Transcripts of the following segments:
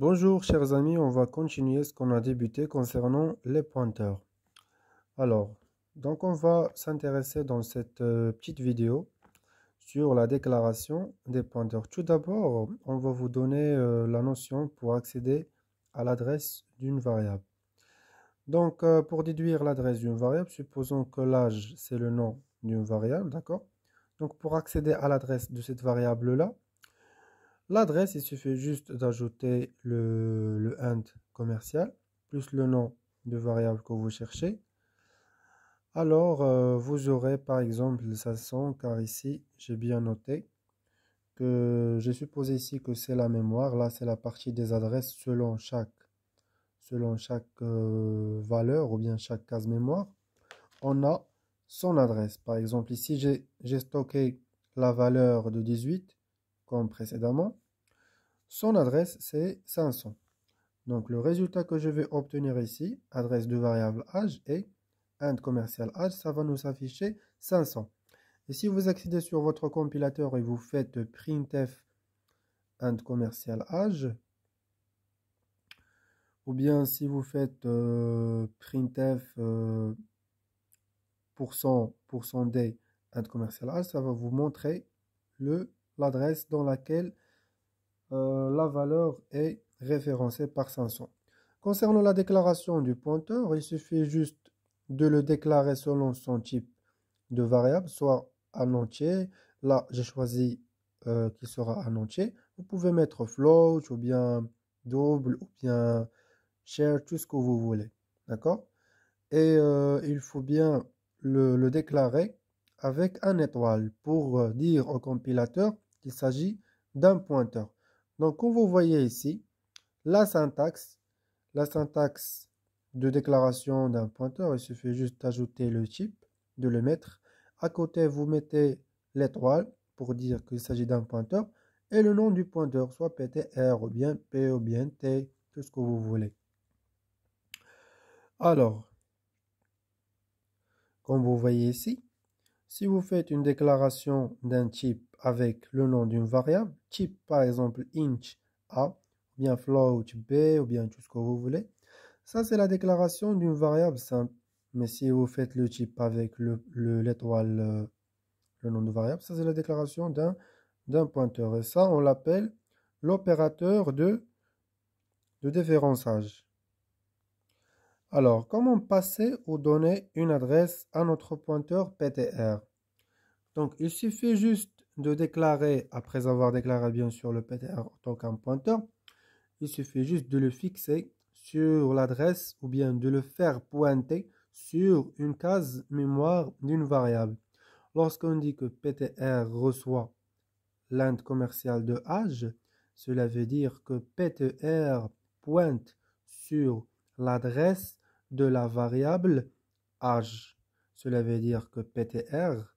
Bonjour chers amis, on va continuer ce qu'on a débuté concernant les pointeurs. Alors, on va s'intéresser dans cette petite vidéo sur la déclaration des pointeurs. Tout d'abord, on va vous donner la notion pour accéder à l'adresse d'une variable. Pour déduire l'adresse d'une variable, supposons que l'âge, c'est le nom d'une variable, d'accord? Donc, pour accéder à l'adresse de cette variable-là, l'adresse, il suffit juste d'ajouter le int commercial plus le nom de variable que vous cherchez. Alors, vous aurez par exemple 500, car ici, j'ai bien noté que j'ai supposé ici que c'est la mémoire. Là, c'est la partie des adresses selon chaque valeur ou bien chaque case mémoire. On a son adresse. Par exemple, ici, j'ai stocké la valeur de 18 comme précédemment. Son adresse, c'est 500. Donc, le résultat que je vais obtenir ici, adresse de variable âge et int commercial âge, ça va nous afficher 500. Et si vous accédez sur votre compilateur et vous faites printf int commercial âge, ou bien si vous faites printf %d int commercial âge, ça va vous montrer l'adresse dans laquelle la valeur est référencée par 500. Concernant la déclaration du pointeur, il suffit juste de le déclarer selon son type de variable, soit un entier. Là, j'ai choisi qu'il sera un entier. Vous pouvez mettre float ou bien double ou bien share, tout ce que vous voulez. D'accord? Et il faut bien le déclarer avec un étoile pour dire au compilateur qu'il s'agit d'un pointeur. Donc, comme vous voyez ici, la syntaxe de déclaration d'un pointeur, il suffit juste d'ajouter le type, de le mettre. À côté, vous mettez l'étoile pour dire qu'il s'agit d'un pointeur et le nom du pointeur, soit PTR ou bien P ou bien T, tout ce que vous voulez. Alors, comme vous voyez ici, si vous faites une déclaration d'un type avec le nom d'une variable, type par exemple int A, ou bien float B, ou bien tout ce que vous voulez, ça c'est la déclaration d'une variable simple. Mais si vous faites le type avec l'étoile, le nom de variable, ça c'est la déclaration d'un pointeur. Et ça, on l'appelle l'opérateur de déréférençage. Alors, comment passer ou donner une adresse à notre pointeur PTR? Donc, il suffit juste de déclarer, après avoir déclaré bien sûr le PTR en tant qu'un pointeur, il suffit juste de le fixer sur l'adresse ou bien de le faire pointer sur une case mémoire d'une variable. Lorsqu'on dit que PTR reçoit l'int commercial de âge, cela veut dire que PTR pointe sur l'adresse de la variable âge. Cela veut dire que PTR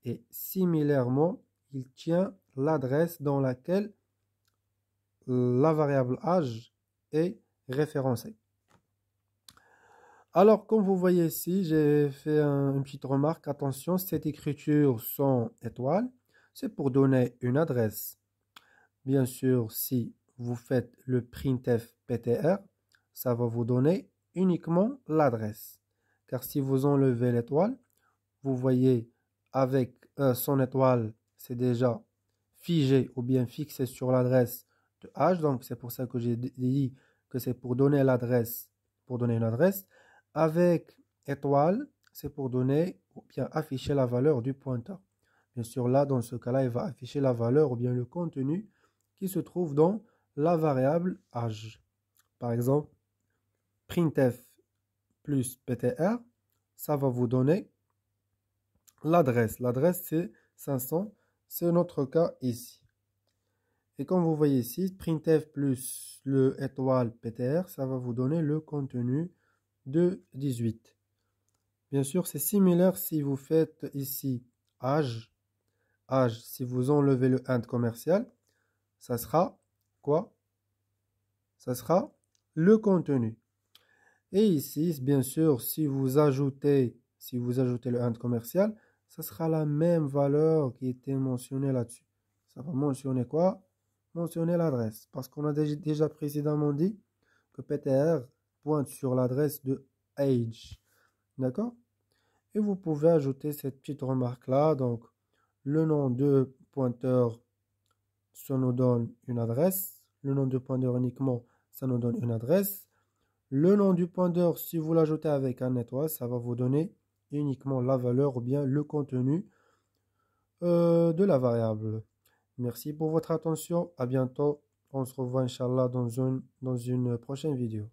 et similairement, il tient l'adresse dans laquelle la variable âge est référencée. Alors, comme vous voyez ici, j'ai fait une petite remarque. Attention, cette écriture sans étoile, c'est pour donner une adresse. Bien sûr, si vous faites le printf ptr, ça va vous donner uniquement l'adresse. Car si vous enlevez l'étoile, vous voyez avec son étoile, c'est déjà figé ou bien fixé sur l'adresse de H. Donc, c'est pour ça que j'ai dit que c'est pour donner l'adresse, pour donner une adresse. Avec étoile, c'est pour donner ou bien afficher la valeur du pointeur. Bien sûr, là, dans ce cas-là, il va afficher la valeur ou bien le contenu qui se trouve dans la variable âge. Par exemple, printf plus ptr, ça va vous donner l'adresse. L'adresse, c'est 500. C'est notre cas ici. Et comme vous voyez ici, printf plus le étoile ptr, ça va vous donner le contenu de 18. Bien sûr, c'est similaire si vous faites ici âge. Âge, si vous enlevez le int commercial, ça sera quoi? Ça sera le contenu. Et ici, bien sûr, si vous ajoutez le int commercial, ça sera la même valeur qui était mentionnée là-dessus. Ça va mentionner quoi? mentionner l'adresse parce qu'on a déjà précédemment dit que PTR pointe sur l'adresse de age. D'accord? Et vous pouvez ajouter cette petite remarque-là. Donc, le nom de pointeur, ça nous donne une adresse. Le nom de pointeur uniquement, ça nous donne une adresse. Le nom du pointeur, si vous l'ajoutez avec un étoile, ça va vous donner uniquement la valeur ou bien le contenu de la variable. Merci pour votre attention. À bientôt. On se revoit, Inch'Allah, dans une prochaine vidéo.